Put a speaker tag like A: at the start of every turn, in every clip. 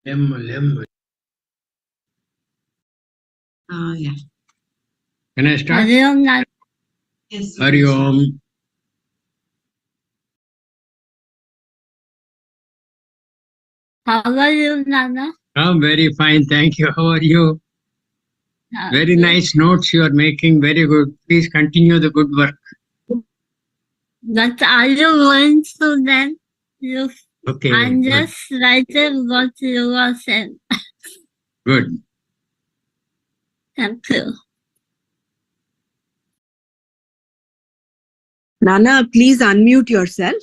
A: Lem.
B: Yeah.
A: Can I start?
B: Hari Om Nana.
A: Yes. Hari Om.
B: How are you, Nana?
A: I'm very fine, thank you. How are you? Very
B: Good.
A: nice notes you are making. Very good. Please continue the good work.
B: But are you going to then? You,
A: Okay.
B: I'm
A: Good.
B: just writing what you were saying.
A: Good.
B: Thank you.
C: Nana, please unmute yourself.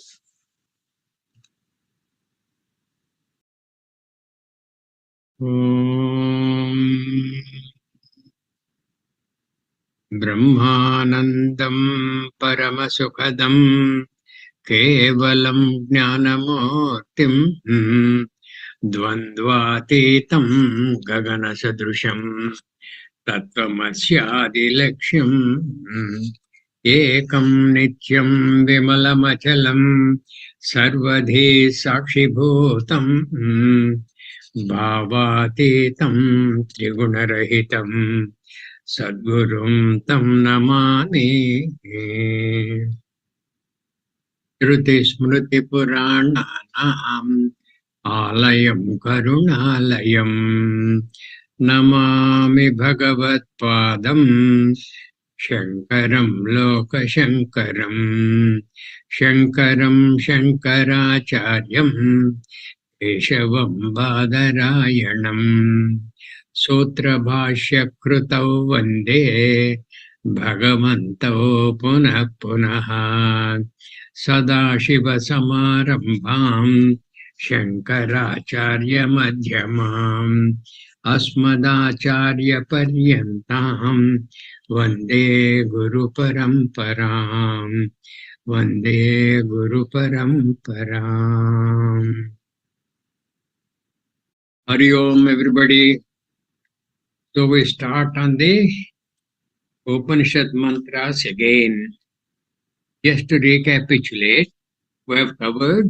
A: ब्रह्मानन्दं परमसुखदं केवलं ज्ञानमूर्तिं द्वन्द्वातीतं गगनसदृशं तत्त्वमस्यादिलक्ष्यम् एकं नित्यं विमलमचलं सर्वधी साक्षिभूतं भावातीतं त्रिगुणरहितं सद्गुरुं तं नमामि। श्रुतिस्मृतिपुराणानाम् आलयं करुणालयं नमामि भगवत्पादं शङ्करं लोकशङ्करं शङ्करं शङ्कराचार्यं केशवं बादरायणम् सूत्रभाष्यकृतौ वन्दे भगवन्तौ पुनः पुनः सदाशिवसमारम्भाम् शङ्कराचार्यमध्यमाम् अस्मदाचार्यपर्यन्ताम् वन्दे गुरुपरम्पराम् वन्दे गुरुपरम्पराम्. Hari Om, everybody. So we start on the Upanishad mantras again. Just to recapitulate, we have covered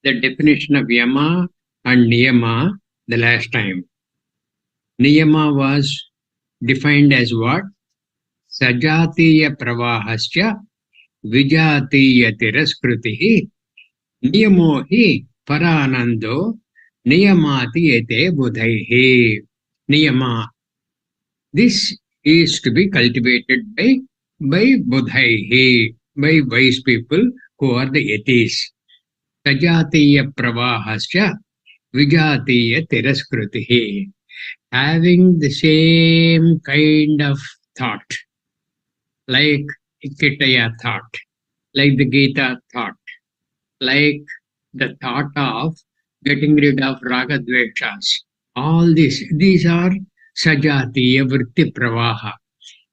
A: the definition of Yama and Niyama the last time. Niyama was defined as what? Sajatiya pravahascha vijatiya tiraskritihi niyamo hi paranando niyamati ete budhaihi. Niyama. This is to be cultivated by budhaihi, by wise people who are the yatis. Sajatiya pravahascha vijatiya tiraskritihi. Having the same kind of thought, like Kitaya thought, like the Gita thought, like the thought of getting rid of ragadveshas. All these are sajatiya vritti pravaha.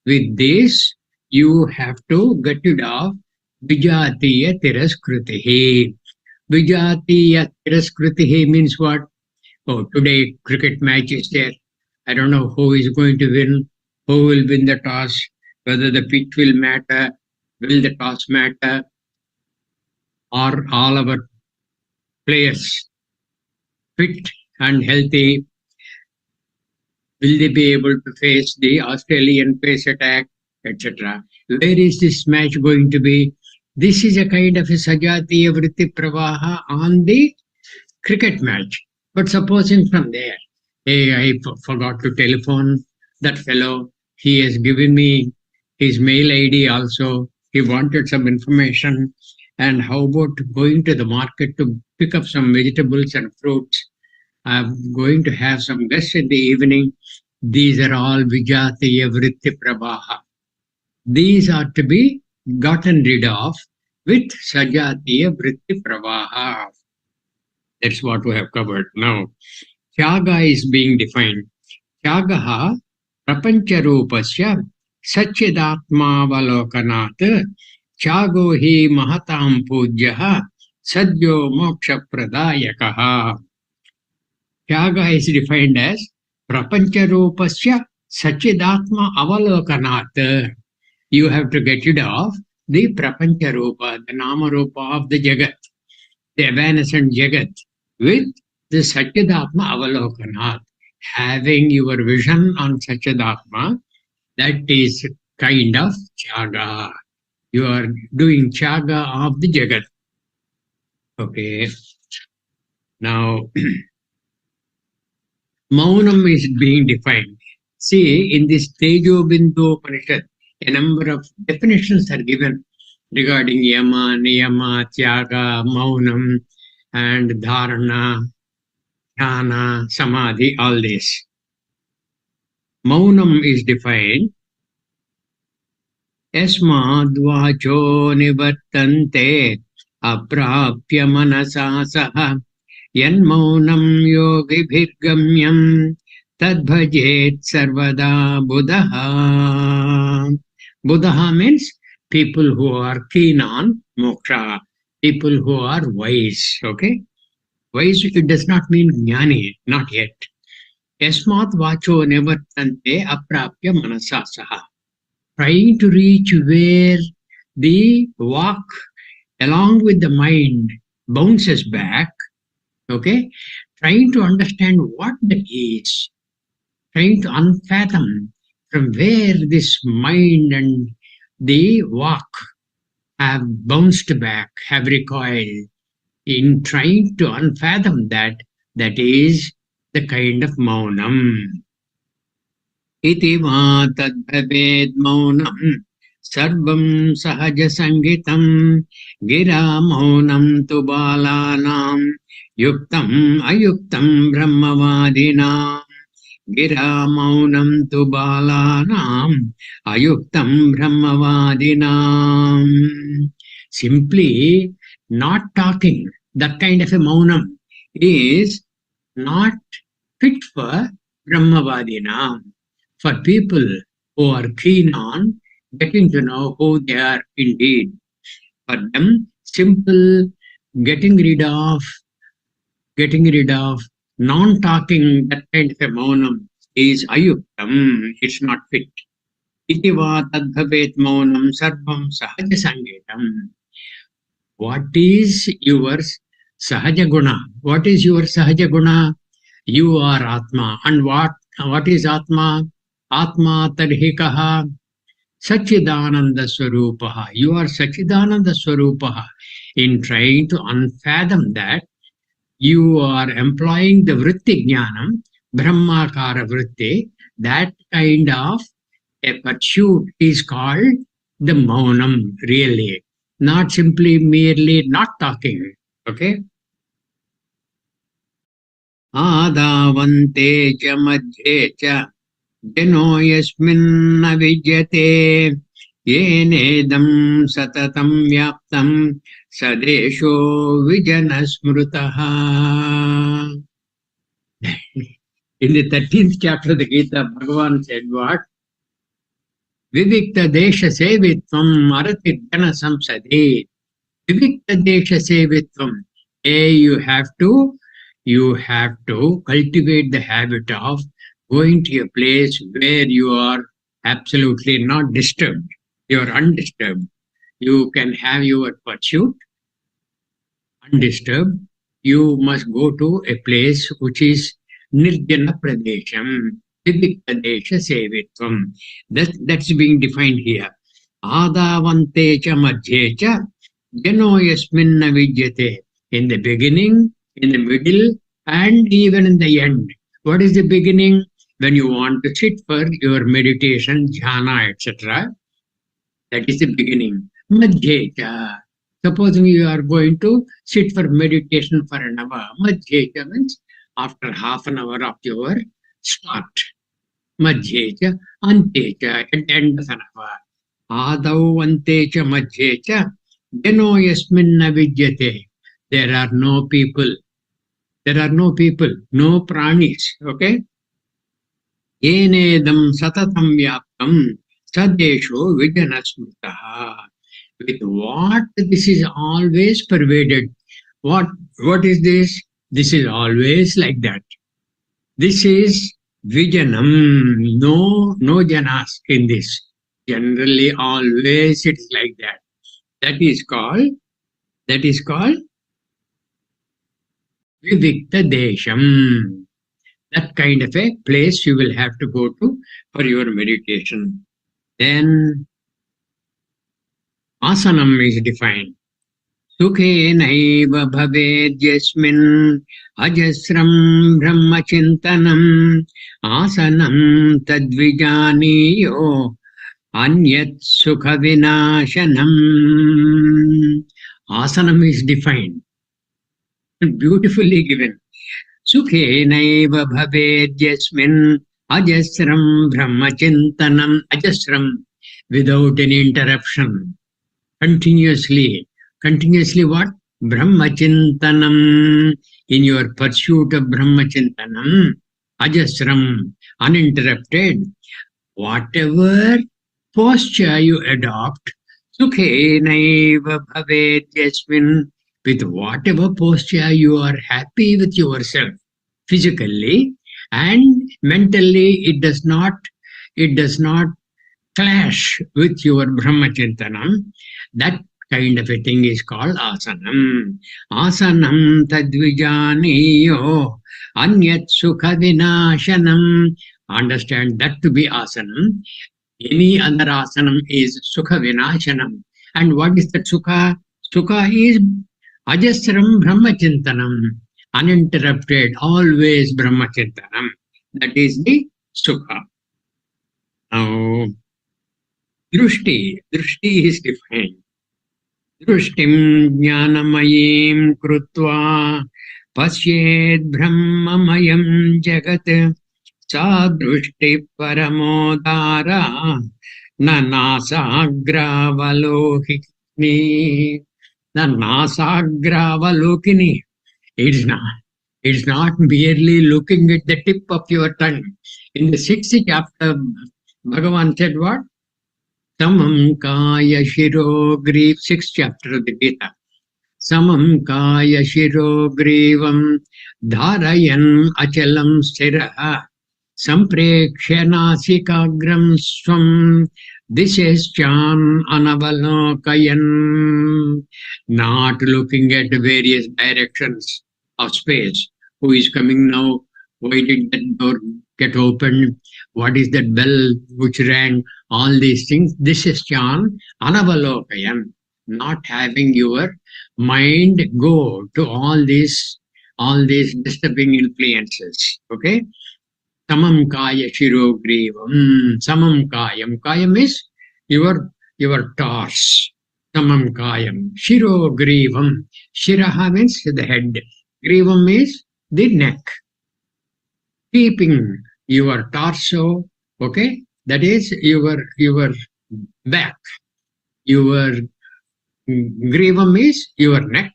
A: With this, you have to get rid of vijatiya tiraskritihi. Vijatiya tiraskritihi means what? Oh, today cricket match is there. I don't know who is going to win, who will win the toss, whether the pitch will matter, will the toss matter, or all our players fit and healthy, will they be able to face the Australian pace attack, etc. Where is this match going to be? This is a kind of a sajatiya vritti pravaha on the cricket match. But supposing from there, hey, I forgot to telephone that fellow. He has given me his mail ID also. He wanted some information. And how about going to the market to pick up some vegetables and fruits? I'm going to have some guests in the evening. These are all vijatiya vritti pravaha. These are to be gotten rid of with sajatiya vritti pravaha. That's what we have covered. Now, Tyaga is being defined. Tyagaha prapancharupasya satchidatmavalokanat Tyago hi mahatam pujyaha sadyo moksha pradayakaha. Tyaga is defined as prapancharupasya satchidatma avalokanat. You have to get rid of the prapancharupa, the namarupa of the jagat, the evanescent jagat, with the Satchidatma Avalokanat. Having your vision on Satchidatma, that is kind of Chaga. You are doing Chaga of the Jagat. Okay. Now, Maunam is being defined. See, in this Tejo Bindu Upanishad, a number of definitions are given regarding Yama, Niyama, Tyaga, Maunam, and Dharana, Jnana, Samadhi, all this. Maunam is defined Yasmadvacho nivartante aprapya manasa saha Yanmaunam yogibhirgamyam tadbhajet sarvada buddha. Buddha means people who are keen on moksha, people who are wise. Okay? Wise, it does not mean jnani, not yet. Yasmat vacho nivartante aprapya manasa saha. Trying to reach where the walk along with the mind bounces back. Okay, trying to understand what that is, trying to unfathom from where this mind and the walk have bounced back, have recoiled. In trying to unfathom that, that is the kind of maunam. Iti va tadbhaved maunam sarvam sahaja sangitam gira maunam tu balanam Yuktam ayuktam brahmavadinam gira maunam tu balanam ayuktam brahmavadinam. Simply not talking, that kind of a maunam is not fit for brahmavadinam, for people who are keen on getting to know who they are indeed. For them, simple getting rid of non-talking, that kind of a maunam is ayuktam, it's not fit. Iti va tadbhavet maunam sarvam sahaja sangetam. What is your sahaja guna? What is your sahaja guna? You are Atma. And what is Atma? Atma tadhikaha Sachidananda Swarupaha. You are Sachidananda Swarupaha. In trying to unfathom that, you are employing the vritti jnanam, brahmakara vritti, that kind of a pursuit is called the maunam, really. Not simply merely not talking. Okay? Adavante cha madhye cha jano yasminna vidyate yenedam satatam vyaptam sadesho vijanasmrutaha. In the 13th chapter of the Gita, Bhagavan said what? Vivikta desha sevitvam arati jana samsade. Vivikta desha sevitvam. You have to cultivate the habit of going to a place where you are absolutely not disturbed. You are undisturbed. You can have your pursuit undisturbed. You must go to a place which is nirjana pradesham, vivikta desha sevitvam. That's being defined here. Adavante cha madhye cha jano yasminna vidyate. In the beginning, in the middle, and even in the end. What is the beginning? When you want to sit for your meditation, jhana, etc. That is the beginning. Madhyecha. Supposing you are going to sit for meditation for an hour. Madhyecha means after half an hour of your start. Madhyecha, antecha, at the end of an hour. Adau antecha madhyecha, jano yasminna vidyate. There are no people, no pranis, okay? Yenedam satatam vyaptam sadesho vijanasmrutaha. With what this is always pervaded. What is this? This is always like that. This is vijanam. No janas in this. Generally, always it's like that. That is called Vivikta Desham. That kind of a place you will have to go to for your meditation. Then asanam is defined. Sukhenaiva bhavedyasmin ajasram brahmachintanam asanam tadvijaniyo anyat sukha vinashanam. Asanam is defined, beautifully given. Sukhenaiva bhavedyasmin ajasram brahmachintanam. Ajasram, without any interruption. Continuously what? Brahmachintanam, in your pursuit of Brahmachintanam, ajasram, uninterrupted. Whatever posture you adopt, sukhenaiva bhavet yasmin, with whatever posture you are happy with yourself, physically and mentally, it does not clash with your Brahmachintanam. That kind of a thing is called asanam. Asanam tadvijaniyo anyat sukha vinashanam. Understand that to be asanam. Any other asanam is sukha vinashanam. And what is that sukha? Sukha is ajasram brahmachintanam. Uninterrupted, always brahmachintanam. That is the sukha. Now, Drushti is defined. Drushtim jnanamayim krutva pasyed brahmamayam jagat sa drushti paramodara nanasagravalohikni. Nanasagravalohikni. It's not merely looking at the tip of your tongue. In the 6th chapter, Bhagavan said what? Samam kaya shiro griv, 6th chapter of the Gita. Samam kaya shiro grivam dharayan achalam stiraha sampreksha nasikagram swam disheschan anavalokayan. Not looking at the various directions of space. Who is coming now? Why did that door get opened? What is that bell which rang? All these things. This is Chan Anavalokayan. Not having your mind go to all these disturbing influences. Okay? Samam kaya shiro grivam. Samam kayam. Kayam is your torso. Samam kayam. Shiro grivam. Shiraha means the head. Grivam is the neck. Keeping your torso, okay, that is your back. Your grivam is your neck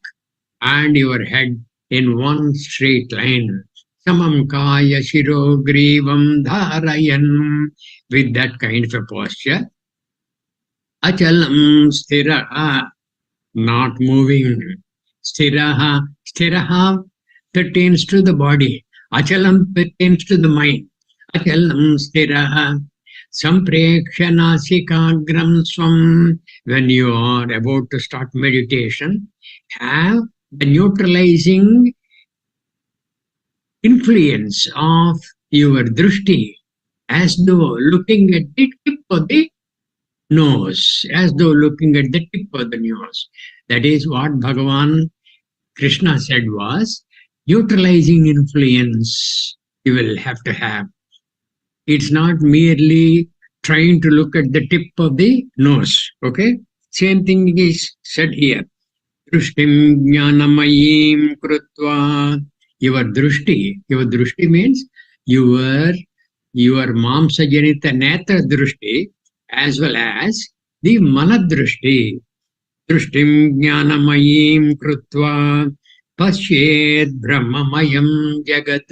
A: and your head in one straight line. Samam kaya shiro grivam dharayan, with that kind of a posture. Achalam stiraha, not moving. Stiraha pertains to the body. Achalam pertains to the mind. Achalam stiraha samprekshanasikagram swam. When you are about to start meditation, have the neutralizing influence of your drushti, as though looking at the tip of the nose, as though looking at the tip of the nose. That is what Bhagavan Krishna said was neutralizing influence you will have to have. It's not merely trying to look at the tip of the nose. Okay? Same thing is said here. Drushtim jnanamayim krutva. Your drushti means your mamsa janita netra drushti as well as the manadrushti. Drushtim jnanamayim krutva pasyed brahmamayam jagat.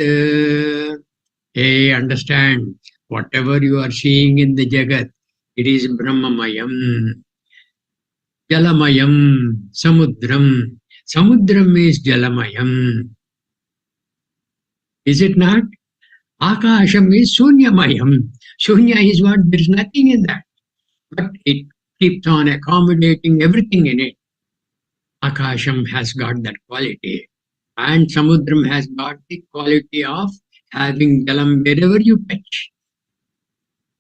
A: Hey, understand, whatever you are seeing in the jagat, it is brahmamayam. Jalamayam, samudram. Samudram is jalamayam. Is it not? Akasham is sunyamayam. Sunya is what? There is nothing in that. But it keeps on accommodating everything in it. Akasham has got that quality. And Samudram has got the quality of having jalam wherever you touch.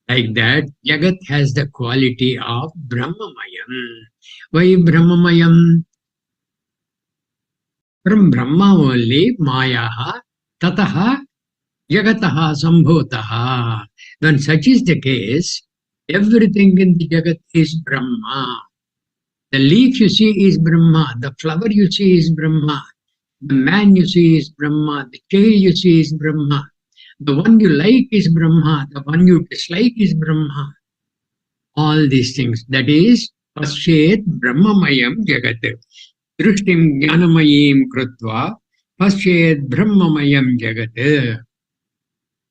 A: Like that, Jagat has the quality of Brahmamayam. Why Brahmamayam? From Brahma only, Mayaha, Tataha, Jagataha, Sambhotaha. When such is the case, everything in the Jagat is Brahma. The leaf you see is Brahma, the flower you see is Brahma, the man you see is Brahma, the tail you see is Brahma, the one you like is Brahma, the one you dislike is Brahma. All these things. That is, Pashet Brahmamayam Jagat. Drishtim Jnanamayim Krutva Pashet Brahmamayam Jagat.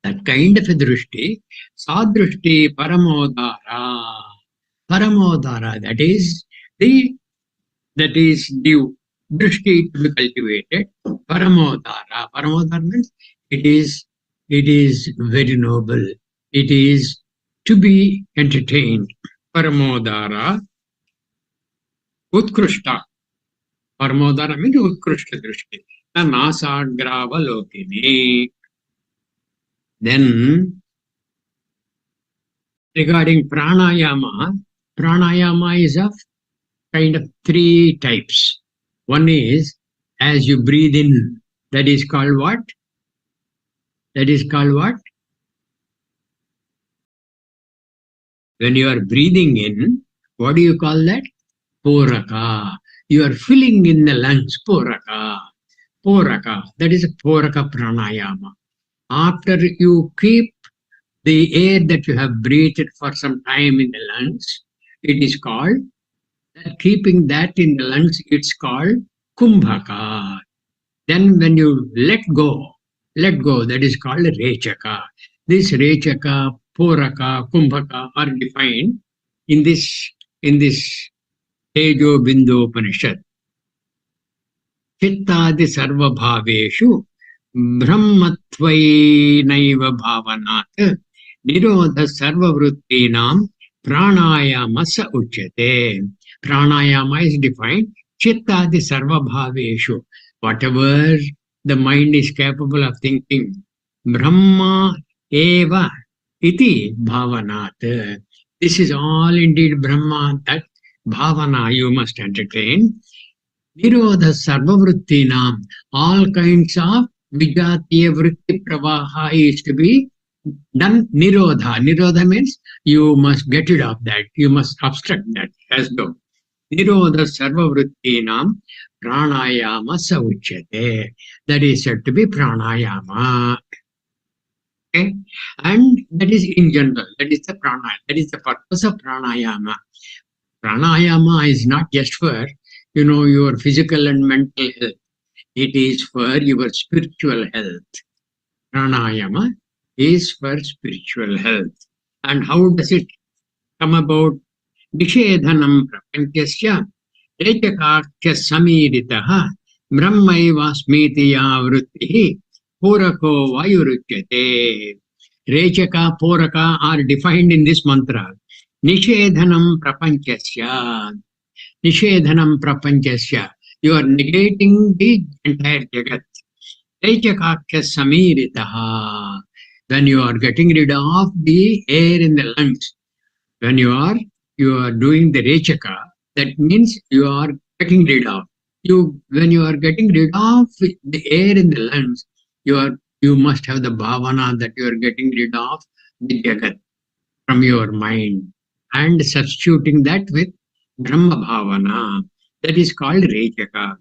A: That kind of a drishti, Sadrishti Paramodara. Paramodara, that is the drishti to be cultivated. Paramodara. Paramodara means it is very noble. It is to be entertained. Paramodara. Utkrishta. Paramodara means Utkrishta drishti. Nasagravalokini. Then, regarding pranayama, pranayama is of kind of three types. One is as you breathe in, that is called what? That is called what? When you are breathing in, what do you call that? Poraka. You are filling in the lungs, poraka. Poraka. That is a poraka pranayama. After you keep the air that you have breathed for some time in the lungs, it is called, keeping that in the lungs, it's called kumbhaka. Then when you let go, that is called rechaka. This rechaka, poraka, kumbhaka are defined in this Tejo Bindu Upanishad. Chittadi sarva bhaveshu brahmatvai-naiva bhavanat nirodha sarva vruttinam pranayama sa uchyate. Pranayama is defined chittadi sarva bhaveshu. Whatever the mind is capable of thinking, Brahma eva iti bhavanat. This is all indeed Brahma, that bhavana you must entertain. Nirodha sarva vruttinam. All kinds of vijatiya vritti pravaha is to be done. Nirodha. Nirodha means you must get rid of that. You must obstruct that as though. Nirodha sarva vrittinam pranayama sa uchyate. That is said to be pranayama. Okay? And that is in general. That is the pranayama. That is the purpose of pranayama. Pranayama is not just for, your physical and mental health. It is for your spiritual health. Pranayama is for spiritual health. And how does it come about? Nishedhanam prapanchasya rechakakya samiritaha brahmaivasmiti vrittihi porako vayuruchyate. Rechaka, poraka are defined in this mantra. Nishedhanam prapanchasya. Nishedhanam prapanchasya. You are negating the entire jagat. Rechakakya samiritaha. When you are getting rid of the air in the lungs, when you are doing the rechaka, that means you are getting rid of. When you are getting rid of the air in the lungs, you must have the bhavana that you are getting rid of the jagat from your mind and substituting that with Brahma bhavana. That is called rechaka.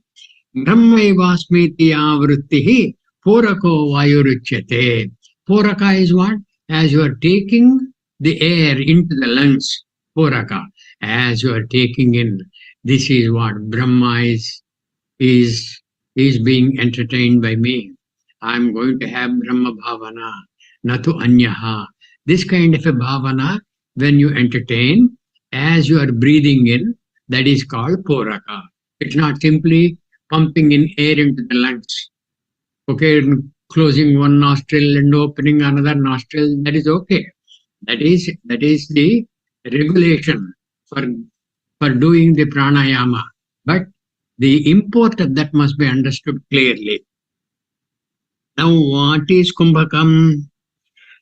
A: Brahmaivasmiti vrittihi porako vayuruchyate. Poraka is what? As you are taking the air into the lungs, poraka. As you are taking in, this is what Brahma is being entertained by me. I am going to have Brahma bhavana, natu anyaha. This kind of a bhavana, when you entertain, as you are breathing in, that is called poraka. It's not simply pumping in air into the lungs. Okay, closing one nostril and opening another nostril, that is okay. That is the regulation for doing the pranayama. But the import of that must be understood clearly. Now what is Kumbhakam?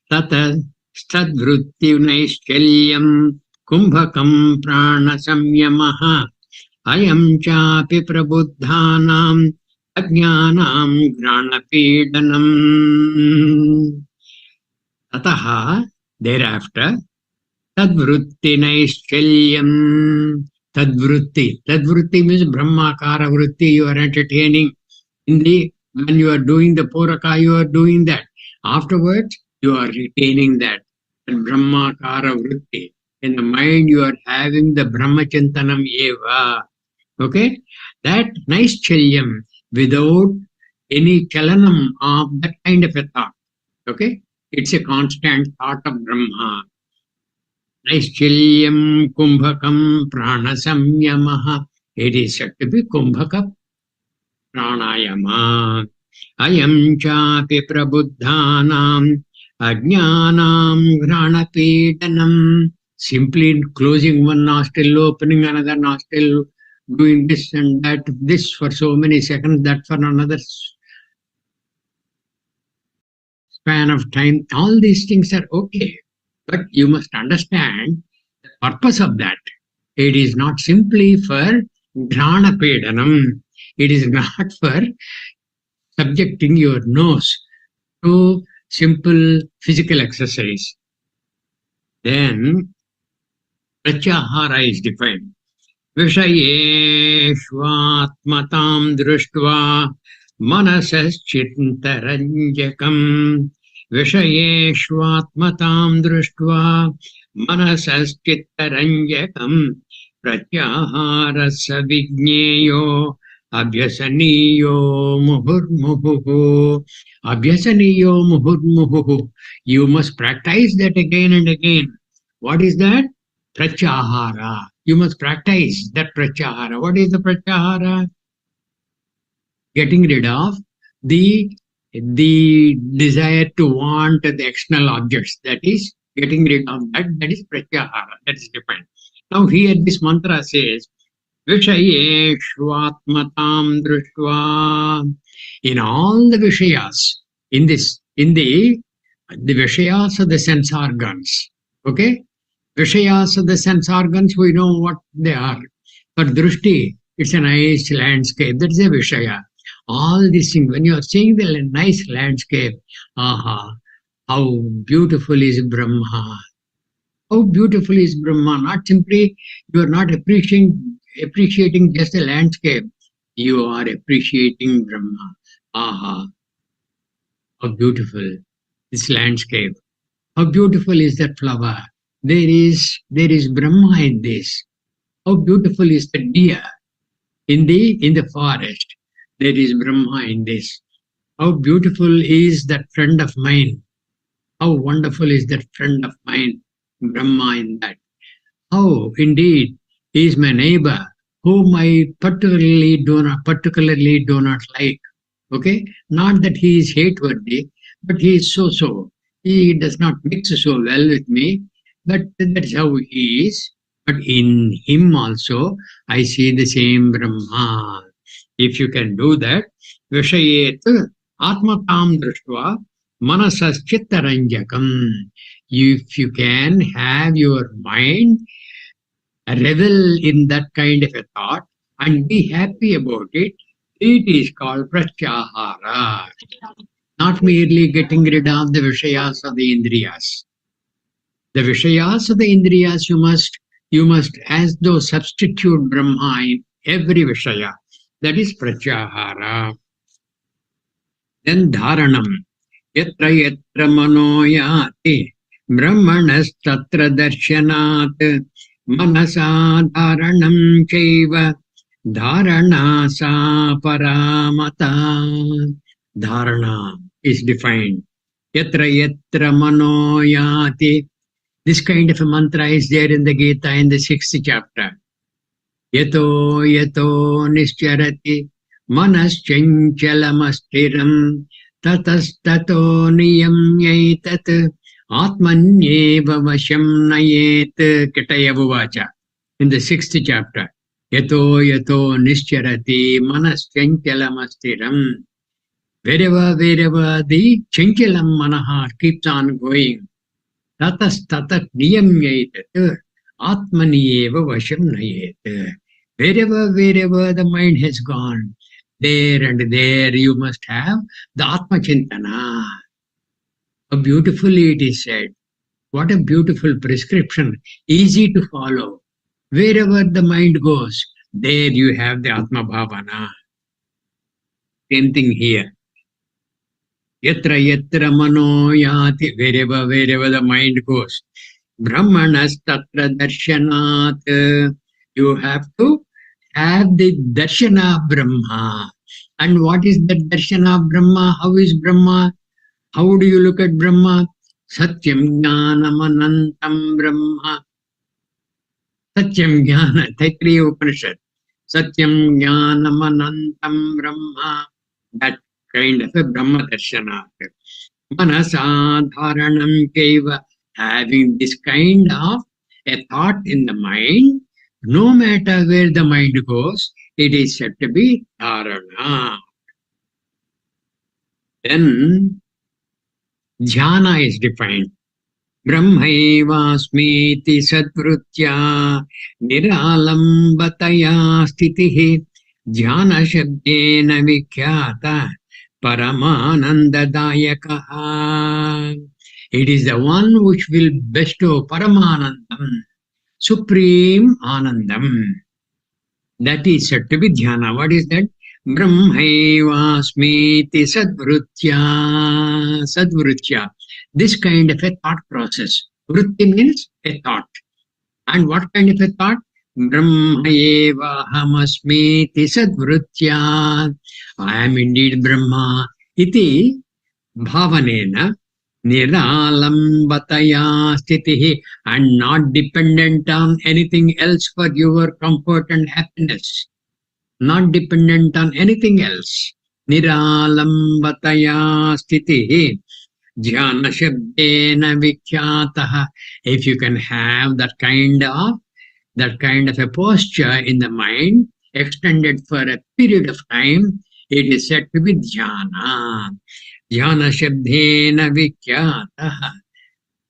A: Tata stadvrutti naischelyam Kumbhakam prana samyamaha ayam chapi prabuddhanam ajnanam granapedanam. Tataha, thereafter, tadvrutti naischelyam. Tadvrutti. Tadvrutti means Brahmakara vritti. You are entertaining in the, when you are doing the Puraka, you are doing that. Afterwards, you are retaining that. And Brahmakara vritti. In the mind, you are having the Brahmachintanam eva. Okay? That naischelyam, without any chalanam of that kind of a thought. Okay? It's a constant thought of Brahma. Naischelyam kumbhakam pranasamyamaha. It is said to be kumbhaka pranayama. Ayam chapi prabuddhanam ajnanam granapedanam. Simply closing one nostril, opening another nostril, doing this and that, this for so many seconds, that for another span of time. All these things are okay. But you must understand the purpose of that. It is not simply for Granapedanam. It is not for subjecting your nose to simple physical exercise. Then Pratyahara is defined. Vishayeshvatmatam društva manasaschittaranjakam. Vishayeshvatmatam društva manasaschittaranjakam. Pratyaharasa vigneyo abhyasaniyo muhurmuhu. Abhyasaniyo muhurmuhu. You must practice that again and again. What is that? Pratyahara. You must practice that pratyahara. What is the pratyahara? Getting rid of the desire to want the external objects. That is getting rid of that. That is pratyahara. That is different. Now here this mantra says, Vishayeshvatmatam društva. In all the Vishayas, in the Vishayas of the sense organs. Okay? Vishayas of the sense organs, we know what they are. For Drushti, it's a nice landscape. That is a Vishaya. All these things, when you are seeing the nice landscape, aha, how beautiful is Brahma. How beautiful is Brahma. Not simply, you are not appreciating just the landscape. You are appreciating Brahma. Aha, how beautiful this landscape. How beautiful is that flower. There is Brahma in this. How beautiful is the deer in the forest. There is Brahma in this. How beautiful is that friend of mine. How wonderful is that friend of mine. Brahma in that. How indeed is my neighbor whom I particularly do not like. Okay? Not that he is hate-worthy, but he is so. He does not mix so well with me. But that's how he is. But in him also, I see the same Brahma. If you can do that, Vishayet Atmatam Društva Manasaschittaranjakam. If you can have your mind revel in that kind of a thought and be happy about it, it is called Pratyahara. Not merely getting rid of the Vishayas of the Indriyas. The Vishayas of the Indriyas you must as though substitute Brahma in every Vishaya. That is Pratyahara. Then Dharanam. Yatra yatra manoyati brahmanas-tatra darshanat manasa dharanam chaiva dharana sa paramata. Dharana is defined. Yatra yatra manoyati. This kind of a mantra is there in the Gita in the 6th chapter. Yato nischarati manaschanchalamastiram tatastato niyamyaitat atmanyeva vasham nayet Kitayavuvacha. In the 6th chapter. Yato nischarati manaschanchalamastiram. Wherever the chanchalam manaha keeps on going, tatas tatat niyamyaitat atmani eva vasham nayet. Wherever the mind has gone, there and there you must have the Atma Chintana. How beautifully it is said. What a beautiful prescription, easy to follow. Wherever the mind goes, there you have the Atma Bhavana. Same thing here. Yatra yatra mano yati, wherever the mind goes. Brahmanas tatra darshanat. You have to have the darshana of Brahma. And what is the darshana of Brahma? How is Brahma? How do you look at Brahma? Satyam jnanam anantam Brahma. Satyam jnana, Taittiriya Upanishad. Satyam jnanam anantam Brahma. That kind of a Brahma darshana. Manasadharanam keva. Having this kind of a thought in the mind, no matter where the mind goes, it is said to be dharana. Then dhyana is defined. Brahmaivasmiti sadvrutya niralambataya stitihi dhyana shabdena vikhyata paramanandadayakaha. It is the one which will bestow paramanandam, supreme anandam. That is said to be dhyana. What is that? Brahmaivasmiti sadvrutya. Sadvrutya. This kind of a thought process. Vritti means a thought. And what kind of a thought? Brahmaevahamasmiti sadvrutya. I am indeed Brahma. Iti bhavanena niralambataya stitihi, and not dependent on anything else for your comfort and happiness. Not dependent on anything else. Niralambataya stitihi dhyana shabdena vikhyataha. If you can have that kind of a posture in the mind extended for a period of time, it is said to be dhyana. Dhyana shabdena vikhyataha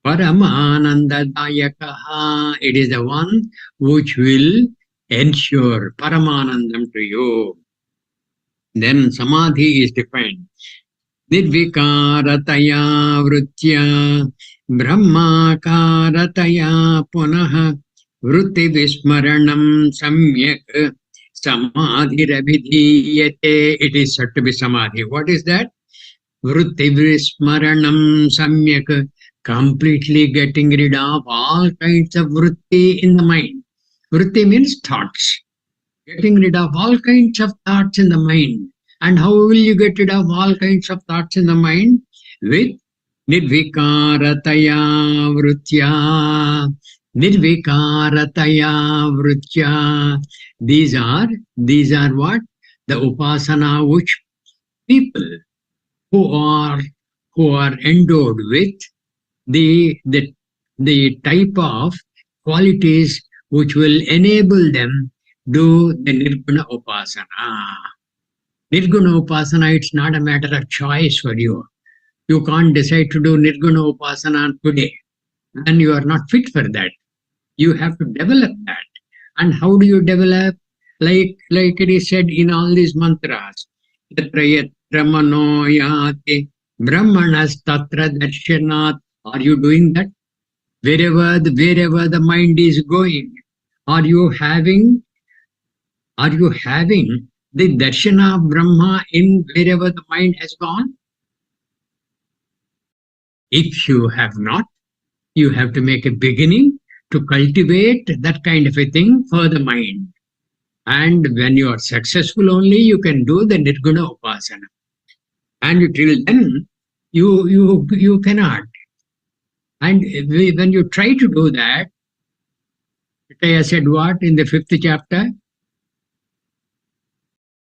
A: paramanandadayakaha. It is the one which will ensure paramanandam to you. Then samadhi is defined. Nirvikarataya vrutya brahmakarataya punaha vritti vismaranam samyak samadhirabhidhiyate. It is said to be samadhi. What is that? Vritti vismaranam samyak. Completely getting rid of all kinds of vritti in the mind. Vritti means thoughts. Getting rid of all kinds of thoughts in the mind. And how will you get rid of all kinds of thoughts in the mind? With nirvikarataya vrutya. Nirvikarataya vrutya. These are what? The upasana which people who are endowed with the type of qualities which will enable them do the nirguna upasana. Nirguna upasana, it's not a matter of choice for you. You can't decide to do nirguna upasana today, and you are not fit for that. You have to develop that. And how do you develop? Like it is said in all these mantras. Yatra yatra mano yati brahmanas tatra darshanat. Are you doing that? Wherever the mind is going, are you having the darshana of Brahma in wherever the mind has gone? If you have not, you have to make a beginning to cultivate that kind of a thing for the mind. And when you are successful only, you can do the nirguna upasana. And till then, you cannot. And when you try to do that, I said what in the fifth chapter?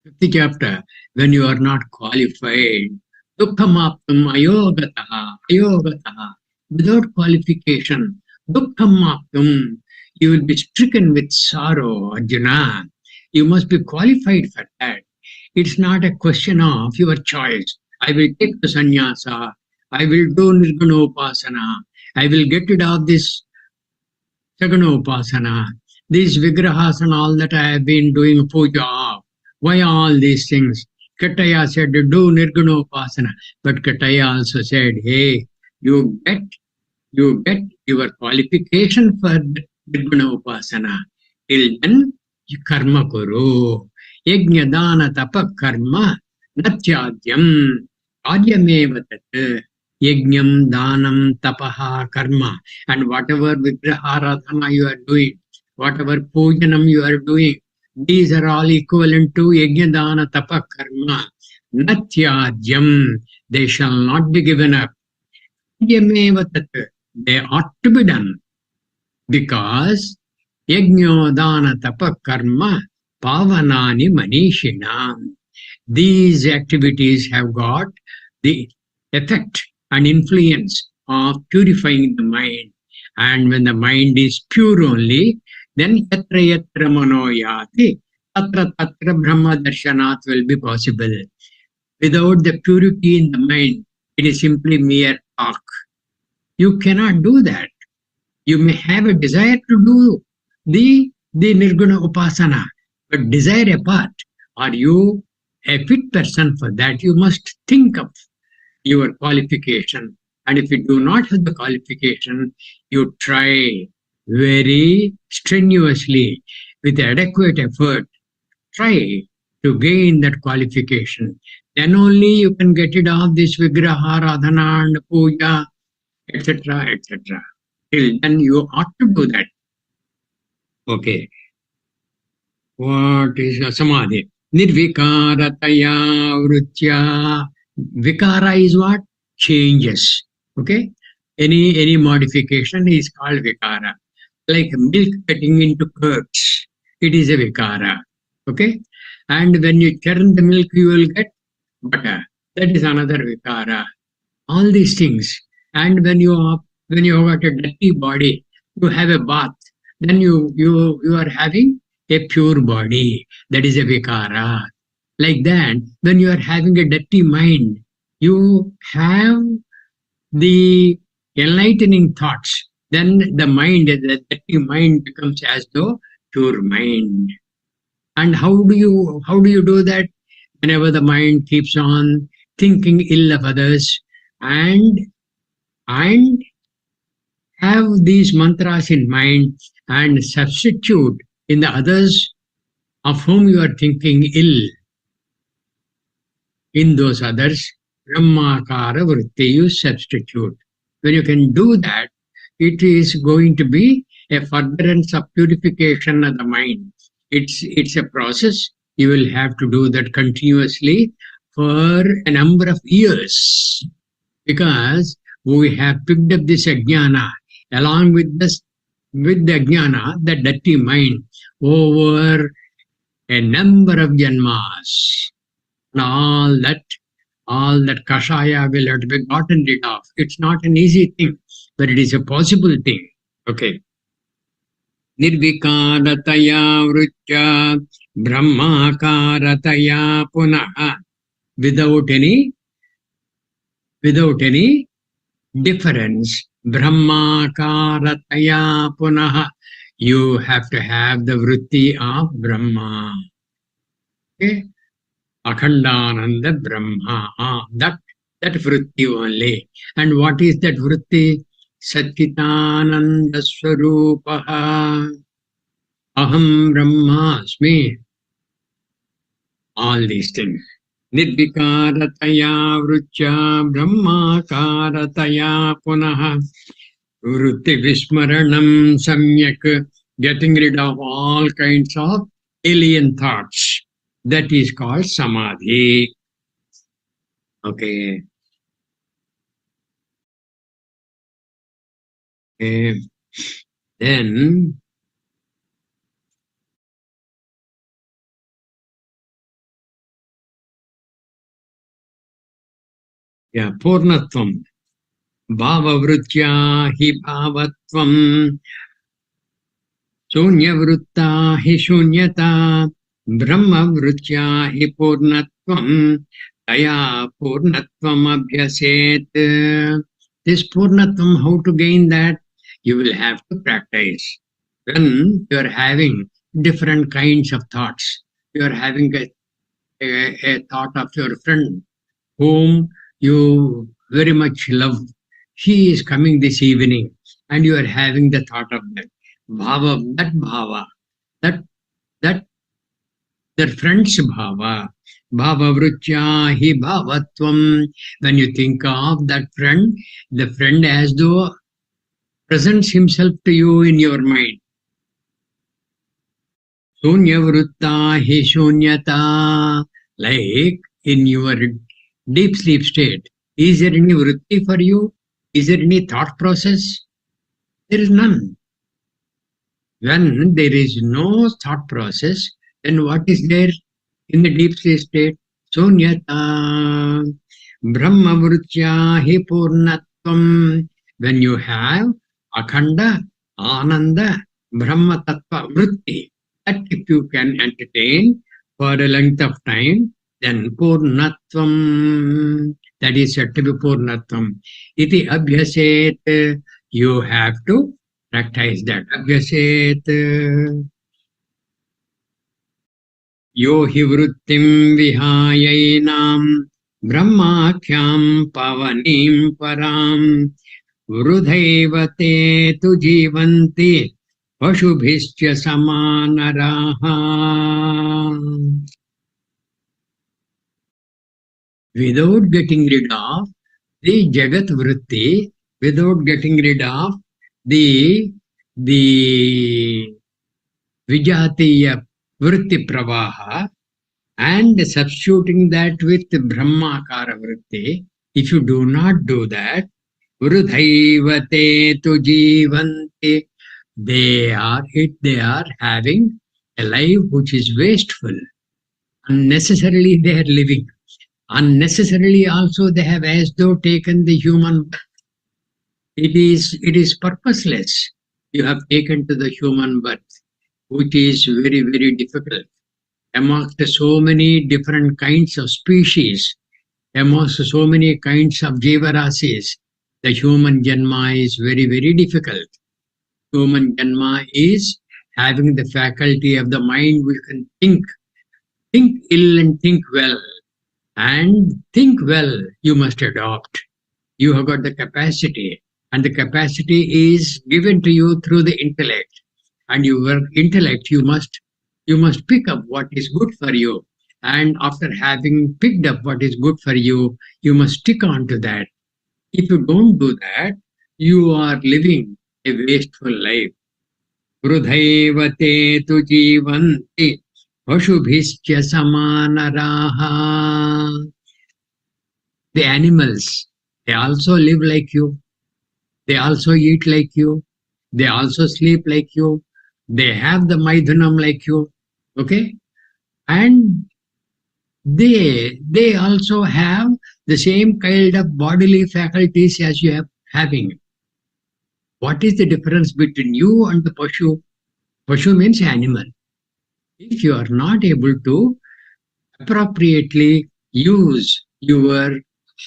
A: Fifth chapter, when you are not qualified, dukkhamaptam ayogataha, without qualification, dukkhamaptam, you will be stricken with sorrow, Arjuna. You must be qualified for that. It's not a question of your choice. I will take the sannyasa. I will do nirgunopasana. I will get rid of this sagunopasana. These vigrahas and all that I have been doing puja of. Why all these things? Kataya said, do nirgunopasana. But Kataya also said, hey, you get your qualification for nirgunopasana. Till then, you karma kuru. Yajna dana tapa karma natyadyam. Karyameva tat. Yajnam, danam, tapaha, karma. And whatever vigraharadhana you are doing, whatever pujanam you are doing, these are all equivalent to yajna, dana, tapa, karma. Natyajyam. They shall not be given up. Karyameva tat. They ought to be done. Because yajna, dana, tapa, karma, pavanani manishina. These activities have got the effect and influence of purifying the mind. And when the mind is pure only, then yatra yatra manoyati, tatra tatra brahma darshanat will be possible. Without the purity in the mind, it is simply mere talk. You cannot do that. You may have a desire to do the nirguna upasana, but desire apart, are you a fit person for that? You must think of your qualification. And if you do not have the qualification, you try very strenuously with adequate effort, try to gain that qualification. Then only you can get rid of this vigraha, radhana and puja, etc., etc. Till then you ought to do that. Okay. What is samadhi? Nirvikarataya vrutya. Vikara is what? Changes. Okay? Any modification is called vikara. Like milk getting into curds, it is a vikara. Okay? And when you churn the milk, you will get butter. That is another vikara. All these things. And when you have got a dirty body, you have a bath, then you are having a pure body. That is a vikara. Like that, when you are having a dirty mind, you have the enlightening thoughts. Then the dirty mind becomes as though pure mind. And how do you do that? Whenever the mind keeps on thinking ill of others and have these mantras in mind and substitute in the others of whom you are thinking ill, in those others, Brahmakara Vritti, you substitute. When you can do that, it is going to be a furtherance of purification of the mind. It's a process. You will have to do that continuously for a number of years, because we have picked up this ajnana along with the ajnana, the dirty mind, over a number of janmas. And all that kashaya will have to be gotten rid of. It's not an easy thing, but it is a possible thing. Okay. Nirvikarataya vrutya brahmakarataya punaha. Without any difference, brahmakarataya punaha. You have to have the vritti of Brahma. Okay. Akhandananda Brahma. That vritti only. And what is that vritti? Satchitananda Swarupaha. Aham Brahmasmi. All these things. Nirvikarataya vrutya brahmakarataya punaha. Vritti vismaranam samyak. Getting rid of all kinds of alien thoughts. That is called samadhi. Okay. Then Purnatvam. Bhavavritya hi bhavatvam. Sunyavritta hi shunyata. Brahmavritya hi purnatvam. Taya Purnatvam Abhyaset. This Purnatvam, how to gain that? You will have to practice. When you are having different kinds of thoughts, you are having a thought of your friend whom you very much love. He is coming this evening, and you are having the thought of that bhava, that that that friend's bhava. Bhava vrutya hi bhavatvam. When you think of that friend, the friend as though presents himself to you in your mind. Shunya vrutta hi shunyata. Like in your deep sleep state. Is there any vritti for you? Is there any thought process? There is none. When there is no thought process, then what is there in the deep sleep state? Sunyata Brahma Vrutya Hi Purnatvam. When you have Akhanda, Ananda, Brahma Tattva Vritti, that if you can entertain for a length of time, then Purnatvam, that is said to be Purnatvam. Iti Abhyaset, you have to practice that. Abhyaset. Yo hi vrittim vihayainam brahmakyam pavanim param vrudhaiva te tu jivanti pashubhischa samanaraha. Without getting rid of the Jagat Vritti, without getting rid of the Vijatiya Vritti Pravaha and substituting that with Brahmakara Vritti, if you do not do that, Vrudhaivate tu jivanti, they are having a life which is wasteful. Unnecessarily they are living. Unnecessarily also they have as though taken the human. It is purposeless. You have taken to the human birth, which is very, very difficult. Amongst so many different kinds of species, amongst so many kinds of jivarasis, the human janma is very, very difficult. Human janma is having the faculty of the mind which can think ill and think well. And think well, you must adopt. You have got the capacity, and the capacity is given to you through the intellect. And your intellect, you must pick up what is good for you. And after having picked up what is good for you, you must stick on to that. If you don't do that, you are living a wasteful life. Vrudhaiva te tu jivanti pashubhischa samanaraha. The animals, they also live like you. They also eat like you. They also sleep like you. They have the maidhanam like you. Okay? And they also have the same kind of bodily faculties as you have having. What is the difference between you and the Pashu? Pashu means animal. If you are not able to appropriately use your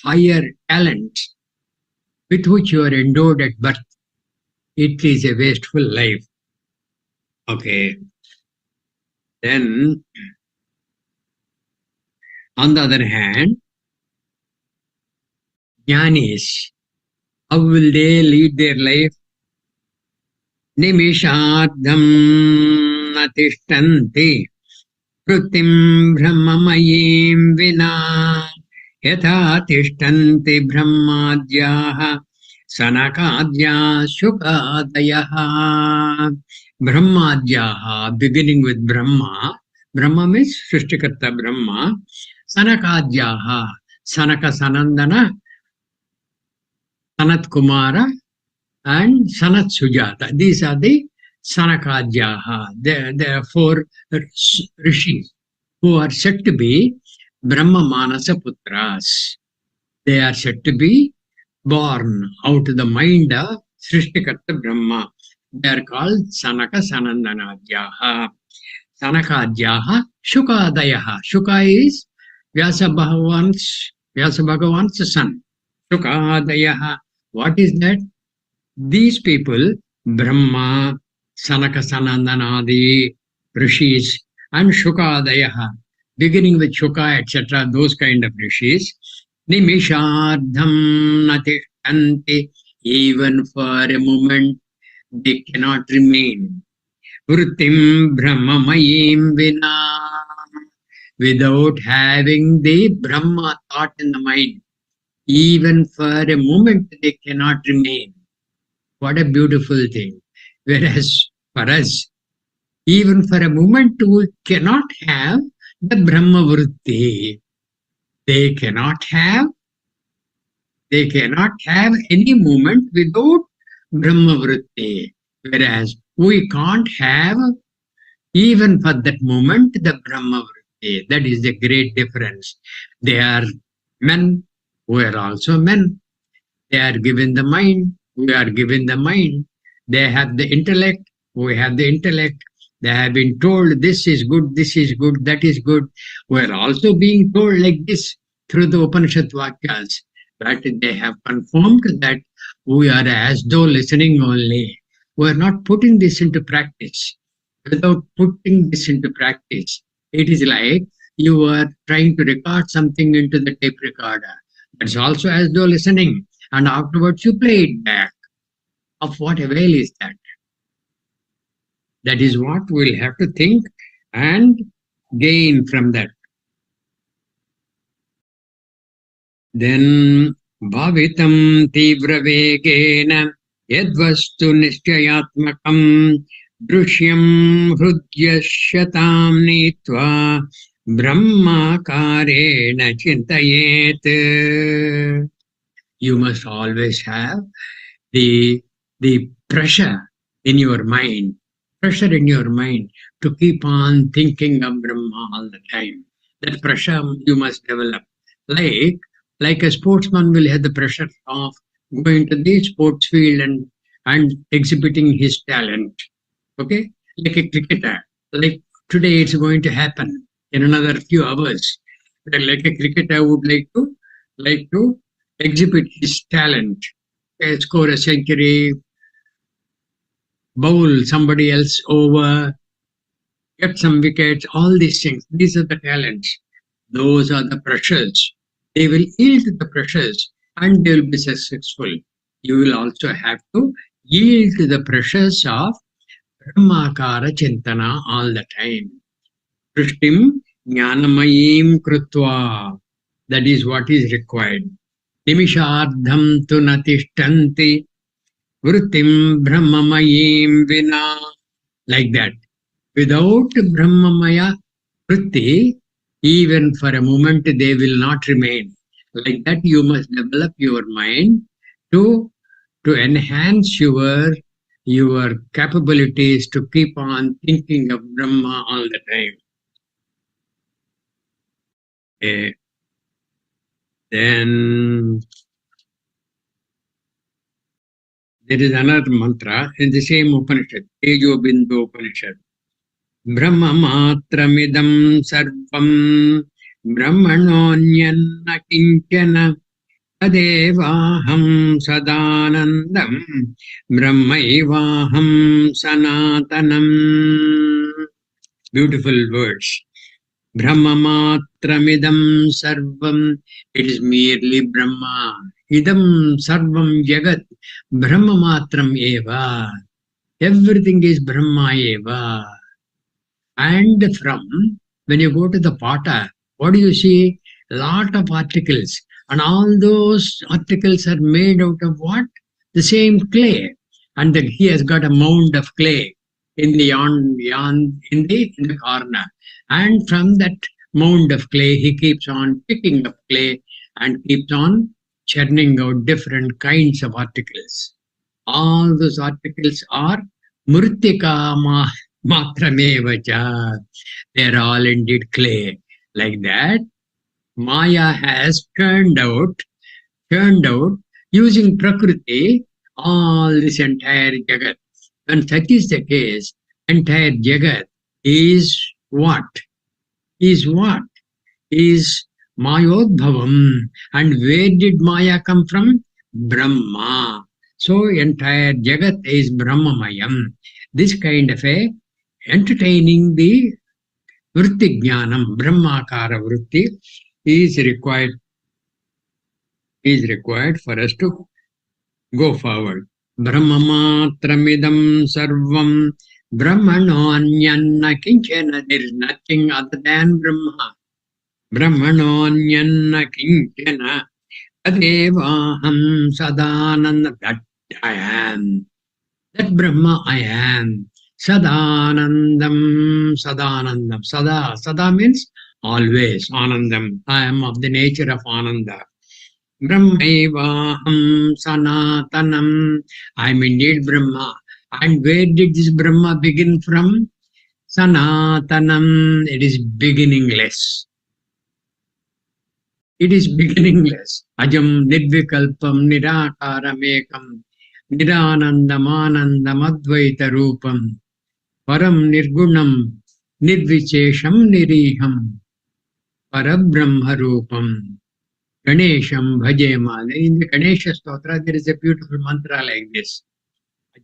A: higher talents with which you are endowed at birth, it is a wasteful life. Okay. Then, on the other hand, jnanis, how will they lead their life? Nimishadham natishtanti Krutim brahmamayim vina yatha tishtanti brahmadyaha sanakadya shukadayaha. Brahmadyaha, beginning with Brahma. Brahma means Srishtikarta Brahma. Sanakadyaha, Sanaka Sanandana, Sanat Kumara, and Sanat Sujata. These are the Sanakadyaha. There are four rishis who are said to be Brahma Manasa Putras. They are said to be born out of the mind of Srishtikarta Brahma. They are called Sanaka Sanandanadyaha. Sanakadyaha Shukadayaha. Shuka is Vyasa Bhagavan's son. Shukadayaha. What is that? These people, Brahma, Sanaka Sanandanadi, Rishis, and Shukadayaha, beginning with Shuka, etc., those kind of Rishis, Nimishardham Natishtanti, even for a moment, they cannot remain. Vrutim Brahmamayim Vina, without having the Brahma thought in the mind. Even for a moment, they cannot remain. What a beautiful thing. Whereas for us, even for a moment, we cannot have the Brahma Vritti. They cannot have any moment without Brahma Vritti. Whereas we can't have even for that moment the Brahma Vritti. That is the great difference. They are men, we are also men. They are given the mind, we are given the mind. They have the intellect, we have the intellect. They have been told this is good, that is good. We are also being told like this through the Upanishad Vakyas, that they have confirmed that we are as though listening only. We are not putting this into practice. Without putting this into practice, it is like you are trying to record something into the tape recorder. That's also as though listening, and afterwards you play it back. Of what avail is that? That is what we'll have to think and gain from that. Then bhavitam tivra vegena yadvastu nishchayatmakam drishyam hrudyashyatam nitva brahmakarena chintayet. You must always have the pressure in your mind, to keep on thinking of Brahma all the time. That pressure you must develop. Like a sportsman will have the pressure of going to the sports field and exhibiting his talent. Okay? Like a cricketer. Like today it's going to happen in another few hours. Like a cricketer would like to exhibit his talent, score a century, bowl somebody else over, get some wickets, all these things. These are the talents. Those are the pressures. They will yield to the pressures and they will be successful. You will also have to yield to the pressures of Brahmakara Chintana all the time. Prishtim Jnanamayim Krutva. That is what is required. Nimishardham tu natishtanti vrutim brahmamayim vina. Like that. Without brahmamaya vritti, even for a moment they will not remain. Like that you must develop your mind to enhance your capabilities to keep on thinking of Brahma all the time. Then there is another mantra in the same Upanishad, Tejo Bindu Upanishad. Brahma matramidam sarvam brahmanonyanna kinchana tadevaham sadanandam brahmaivaham sanatanam. Beautiful words. Brahmamatramidam sarvam. It is merely Brahma. Idam sarvam jagat. Brahmamatram eva. Everything is Brahma eva. And from, when you go to the potter, what do you see? A lot of articles. And all those articles are made out of what? The same clay. And he has got a mound of clay in the corner. And from that mound of clay, he keeps on picking up clay and keeps on churning out different kinds of articles. All those articles are murtika matramevacha. They are all indeed clay. Like that, Maya has turned out using Prakriti all this entire Jagat. When such is the case, entire Jagat is what? Is Mayodbhavam. And where did Maya come from? Brahma. So entire Jagat is Brahmamayam. This kind of a entertaining the Vritti Jnanam, Brahmakara Vritti is required for us to go forward. Brahmamatramidam sarvam Brahmano anyanna kinchana. There is nothing other than Brahma. Brahmano anyanna kinchana. Tadevaham sadananda. That I am. That Brahma I am. Sadanandam, Sadanandam. Sada means always. Anandam. I am of the nature of Ananda. Brahmaivaham Sanatanam. I am indeed Brahma. And where did this Brahma begin from? Sanatanam. It is beginningless. It is beginningless. Ajam Nidvikalpam Nirakaramekam Niranandam Advaita Rupam Param Nirgunam Nirvichesham Niriham Parabrahma Rupam Ganesham Bhajema. In the Ganesha Stotra, there is a beautiful mantra like this.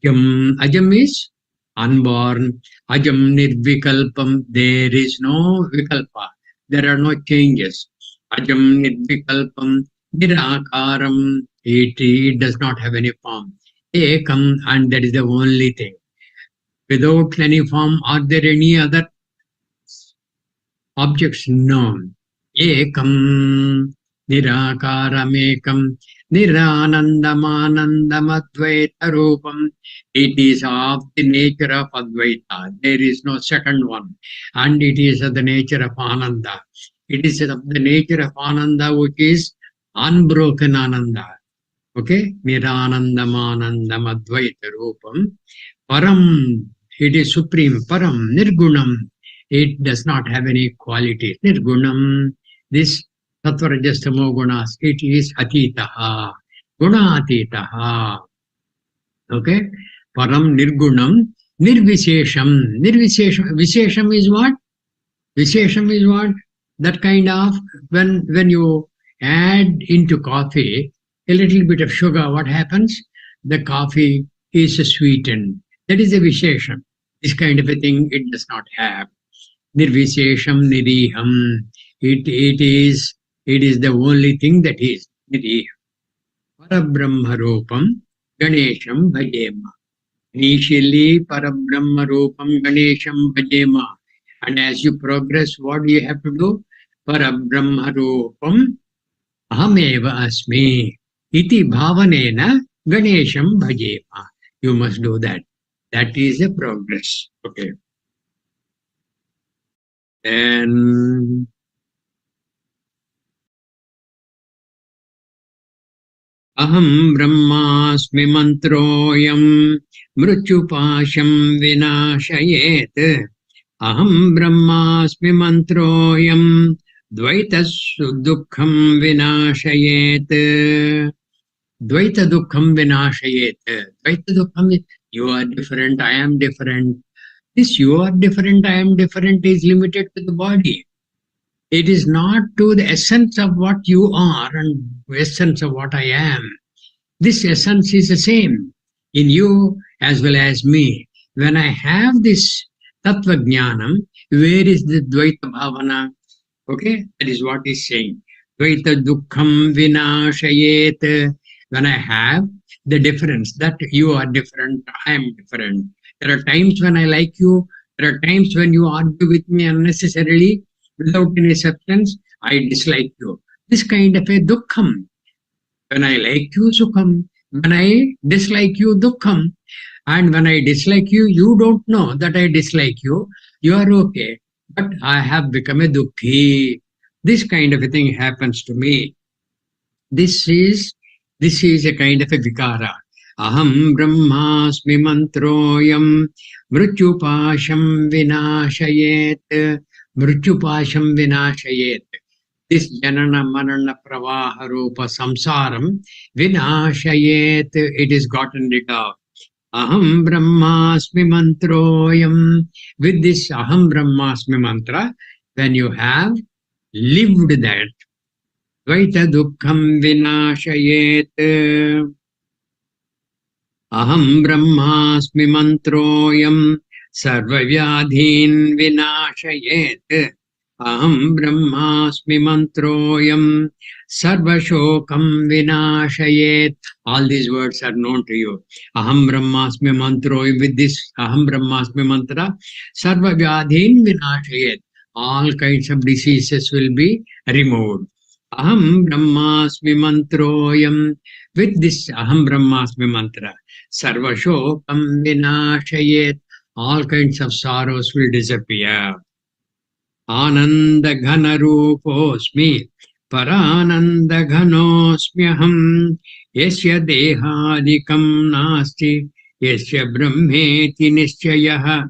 A: Ajam is unborn. Ajam Nirvikalpam. There is no Vikalpa. There are no changes. Ajam Nirvikalpam Nirakaram. It does not have any form. Ekam, and that is the only thing. Without any form, are there any other objects? No. Ekam Nirakaram Ekam Niranandam Advaita Rupam. It is of the nature of Advaita. There is no second one. And it is of the nature of Ananda. It is of the nature of Ananda, which is unbroken Ananda. Okay? Niranandam Advaita Rupam. Param, it is supreme. Param, Nirgunam. It does not have any qualities. Nirgunam, this Tattva Rajastamo Gunas, it is Atitaha. Gunatitaha. Okay? Param, Nirgunam, Nirvishesham. Nirvishesham. Vishesham is what? Vishesham is what? That kind of, when you add into coffee a little bit of sugar, what happens? The coffee is sweetened. That is a Vishesham. This kind of a thing it does not have. Nirvishesham Niriham. It is the only thing that is Niriham. Parabrahma Rupam Ganesham Bhajema. Initially Parabrahma Rupam Ganesham Bhajema. And as you progress, what do you have to do? Parabrahma Rupam Ahameva Asmi. Iti Bhavanena Ganesham Bhajema. You must do that. That is a progress. Okay. And Aham Brahmasmi Mantroyam Mrutyupasham Vinashayet. Aham Brahmasmi Mantroyam Dvaitas Dukkham Vinashayet. Dvaita Dukkham Vinashayet. Dvaita Dukkham is you are different, I am different. This you are different, I am different is limited to the body. It is not to the essence of what you are and essence of what I am. This essence is the same in you as well as me. When I have this Tattva Jnanam, where is the Dvaita Bhavana? Okay, that is what he's saying. Dvaita Dukkham Vinashayet. When I have the difference that you are different, I am different. There are times when I like you. There are times when you argue with me unnecessarily without any substance. I dislike you. This kind of a dukkham. When I like you, sukham. When I dislike you, dukkham. And when I dislike you, you don't know that I dislike you. You are okay. But I have become a dukkhi. This kind of a thing happens to me. This is a kind of a vikara. Aham brahmasmi mantroyam mrityupasham vinashayet. Mrityupasham vinashayet. This janana manana pravaha rupa samsaram vinashayet. It is gotten rid of. Aham brahmasmi mantroyam. With this aham brahmasmi mantra, when you have lived that, Dvaita dukkham vinashayet. Aham brahmasmi mantroyam sarvavyadhin vinashayet. Aham brahmasmi mantroyam sarvashokam vinashayet. All these words are known to you. Aham brahmasmi mantroyam. With this aham brahmasmi mantra, sarvavyadhin vinashayet. All kinds of diseases will be removed. Aham brahmasmi mantroyam. With this aham brahmasmi mantra, sarvashokam vinashayet. All kinds of sorrows will disappear. Ananda ghana ruposmi parananda ghanosmyaham yasya dehadikam nasti yasya brahmeti nischayah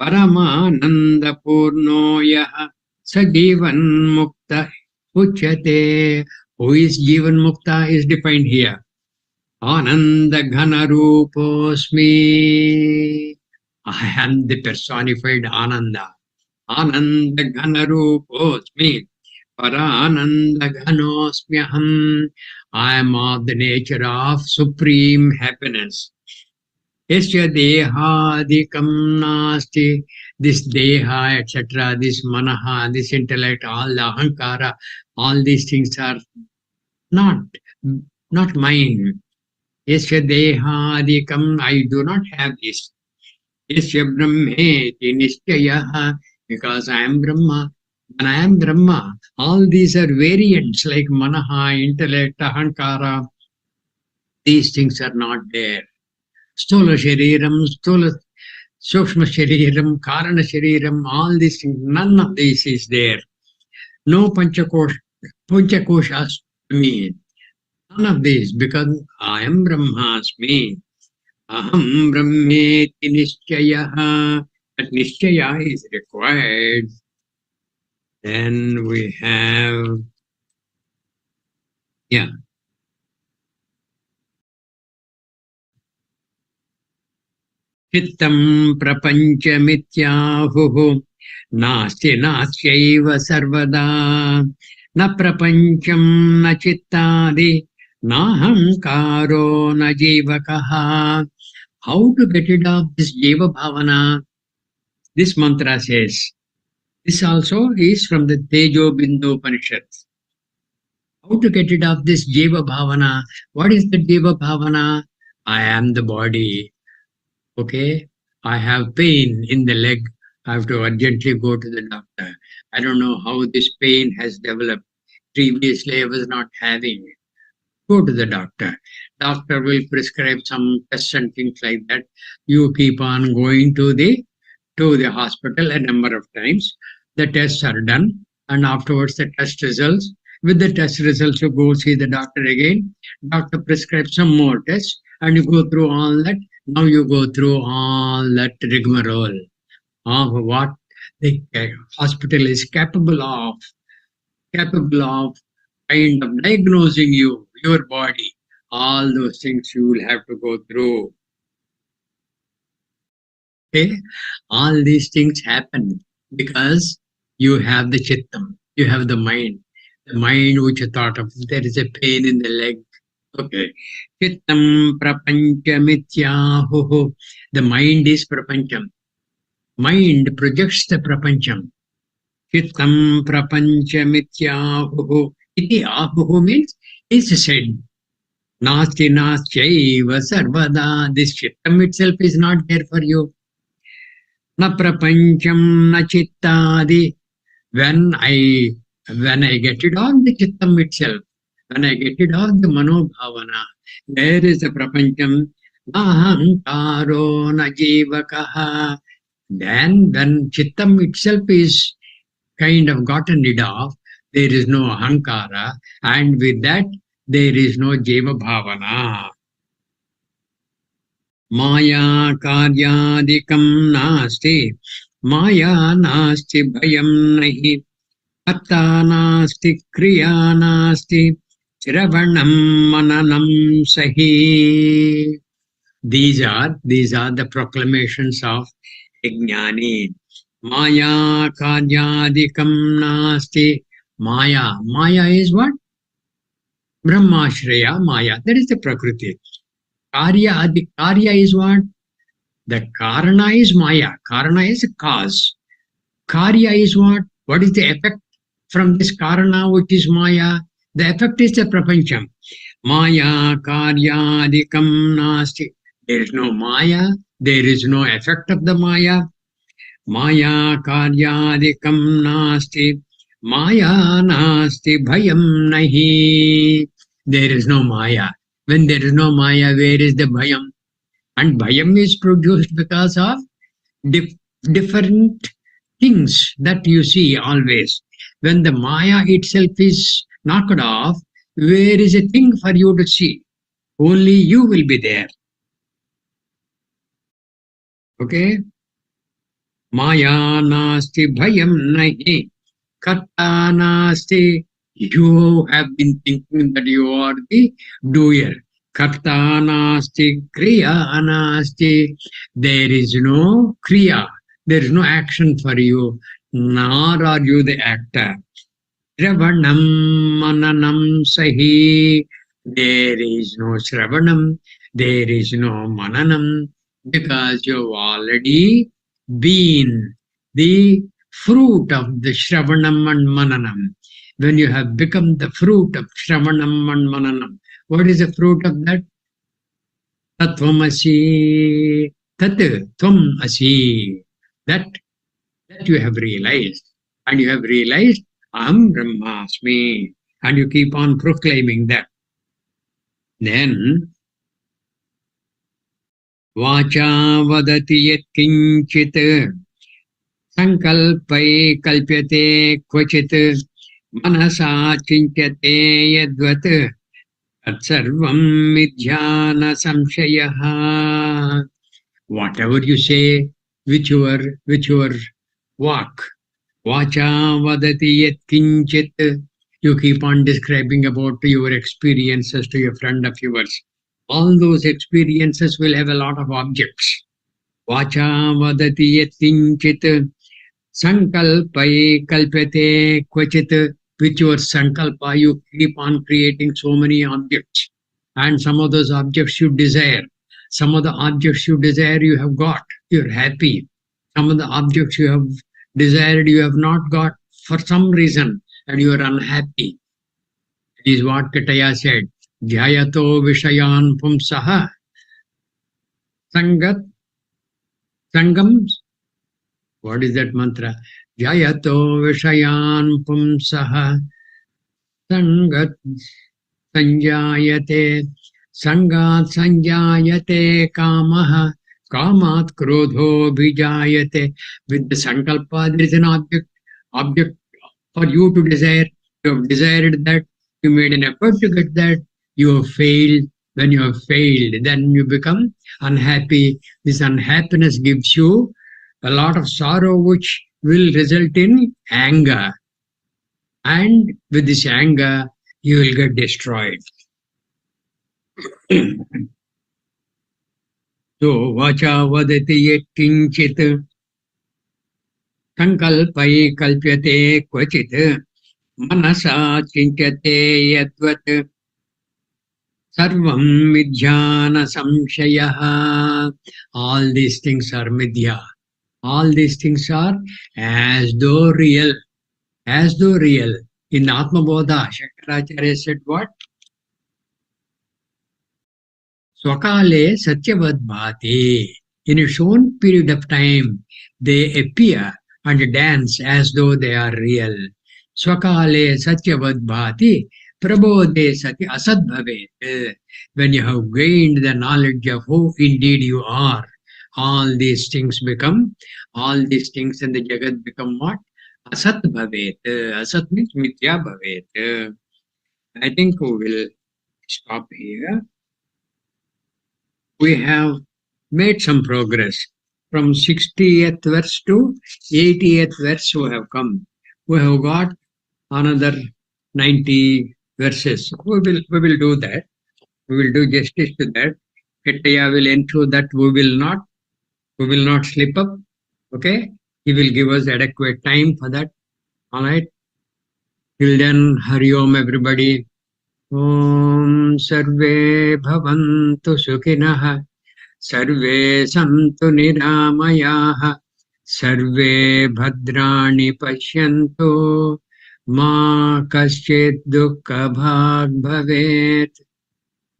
A: paramananda purno yah sajivan mukta uchyate. Who is Jivan Mukta is defined here. Ananda ghana ruposmi. I am the personified Ananda. Ananda ghana ruposmi. Parananda ghanosmyaham. I am of the nature of supreme happiness. Yasya dehadikam nasti. This deha, etc., this manaha, this intellect, all the ahankara, all these things are not mine. Yasya dehadikam, I do not have this. Yasya brahmeti nischayah, because I am Brahma. When I am Brahma, all these are variants like manaha, intellect, ahankara. These things are not there. Stula shariram, stula sukshma shariram, karana shariram, all these things, none of this is there. No panchakoshas to me. None of this, because I am Brahmasmi. Aham brahmeti nischayah. That nischaya is required. Then we have, yeah. Chittam prapanchamityahuhu nasti nastyaiva sarvada na prapancham na chittadi na hankaro na jivakaha. How to get rid of this jiva bhavana? This mantra says, this also is from the Tejo Bindu Upanishad. How to get rid of this jiva bhavana? What is the jiva bhavana? I am the body. Okay, I have pain in the leg. I have to urgently go to the doctor. I don't know how this pain has developed. Previously, I was not having it. Go to the doctor. Doctor will prescribe some tests and things like that. You keep on going to the hospital a number of times. The tests are done, and afterwards the test results. With the test results, you go see the doctor again. Doctor prescribes some more tests, and you go through all that. Now you go through all that rigmarole of what the hospital is capable of kind of diagnosing you, your body. All those things you will have to go through. Okay? All these things happen because you have the chittam, you have the mind which you thought of. There is a pain in the leg. Okay. Chittam prapanchamityahuhu. The mind is prapancham. Mind projects the prapancham. Chittam prapanchamityahuhu. Iti ahuhu means is said. Nasti nastyaiva sarvada. This chittam itself is not there for you. Na prapancham na chittadi. When I get rid of the chittam itself, when I get rid of the manobhavana, there is the prapancham, ahankaro na jivakaha. Then when chittam itself is kind of gotten rid of, there is no ahankara, and with that there is no jiva bhavana. Maya karyadikam nasti, maya nasti bhayam nahi. Atta nasti kriya nasti chiravanam mananam sahi. These are the proclamations of a jnani. Maya karyadikam nasti. Maya is what? Brahmashraya Maya. That is the Prakriti. The Karya is what? The Karana is Maya. Karana is a cause. Karya is what? What is the effect from this Karana, which is Maya? The effect is the Prapancham. Maya Karyadikam Nasti. There is no Maya. There is no effect of the Maya. Maya Karyadikam Nasti. Maya Nasti Bhayam Nahi. There is no Maya. When there is no Maya, where is the Bhayam? And Bhayam is produced because of different things that you see always. When the Maya itself is knocked off, where is a thing for you to see? Only you will be there. Okay? Maya nasti bhayam nahi. Karta nasti. You have been thinking that you are the doer. Karta nasti kriya nasti. There is no kriya. There is no action for you. Nor are you the actor. Shravanam mananam sahi. There is no Shravanam. There is no Mananam. Because you've already been the fruit of the Shravanam and Mananam. When you have become the fruit of Shravanam and Mananam, what is the fruit of that? Tatvamasi. Tat Tvam Asi. That you have realized. And you have realized, Aham Brahmasmi. And you keep on proclaiming that. Then, Vacha vadati yatkinchit sankalpai kalpyate kvachit manasa chintyate yadvat tatsarvam midhyana samshayaha. Whatever you say, which your walk, Vacha vadati yatkinchit, you keep on describing about your experiences to a friend of yours. All those experiences will have a lot of objects. Vacha vadati yatkinchit sankalpai kalpate kvachit. With your sankalpa, you keep on creating so many objects. And some of those objects you desire. Some of the objects you desire you have got. You're happy. Some of the objects you have desired you have not got for some reason and you are unhappy. It is what Kataya said. Dhyayato vishayan pumsaha sangat sangam. What is that mantra? Dhyayato vishayan pumsaha sangat sanjayate sangat sanjayate kamaha kamat krodho bhijayate. With the sankalpa, there is an object for you to desire. You have desired that, you made an effort to get that, you have failed. When you have failed, then you become unhappy. This unhappiness gives you a lot of sorrow, which will result in anger. And with this anger, you will get destroyed. So, vacha vadati yatkinchit sankalpai kalpyate kvachit manasa chintyate yadvat sarvam midhyana samshayaha. All these things are midya. All these things are as though real. As though real. In Atma Bodha, Shankaracharya said what? Swakale satyavad bhati. In a shown period of time, they appear and dance as though they are real. Swakale satyavad bhati. Prabodhe sati asad bhavet. When you have gained the knowledge of who indeed you are, all these things in the Jagat become what? Asat bhavet. Asat means mithya bhavet. I think we will stop here. We have made some progress. From 60th verse to 80th verse we have come. We have got another 90 verses. We will do that. We will do justice to that. Kettaya will ensure that we will not slip up. Okay? He will give us adequate time for that. All right? Till then, Hari Om everybody. ॐ सर्वे भवन्तु सुखिनः सर्वे सन्तु निरामयाः सर्वे भद्राणि पश्यन्तु मा कश्चित् दुःखभाग् भवेत्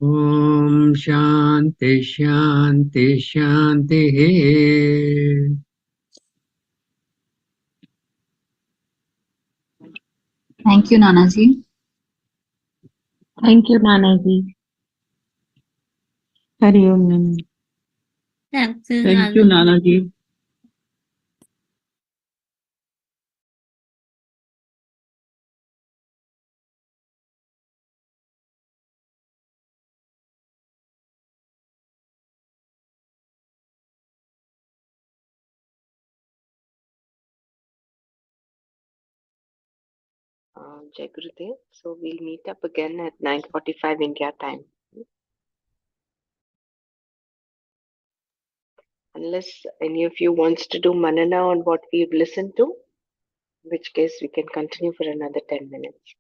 A: ॐ शान्ति शान्ति शान्तिः
D: Thank you, Nanaji.
E: Thank you, Nanaji. Hari Om Nanaji.
B: Thank you,
E: Thank you, Nanaji.
F: Jai Gurudev. So we'll meet up again at 9:45 India time. Unless any of you wants to do manana on what we've listened to, in which case we can continue for another 10 minutes.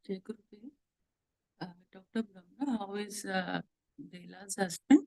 E: Jai Gurudev. Dr. Brahma, how is Dela's husband?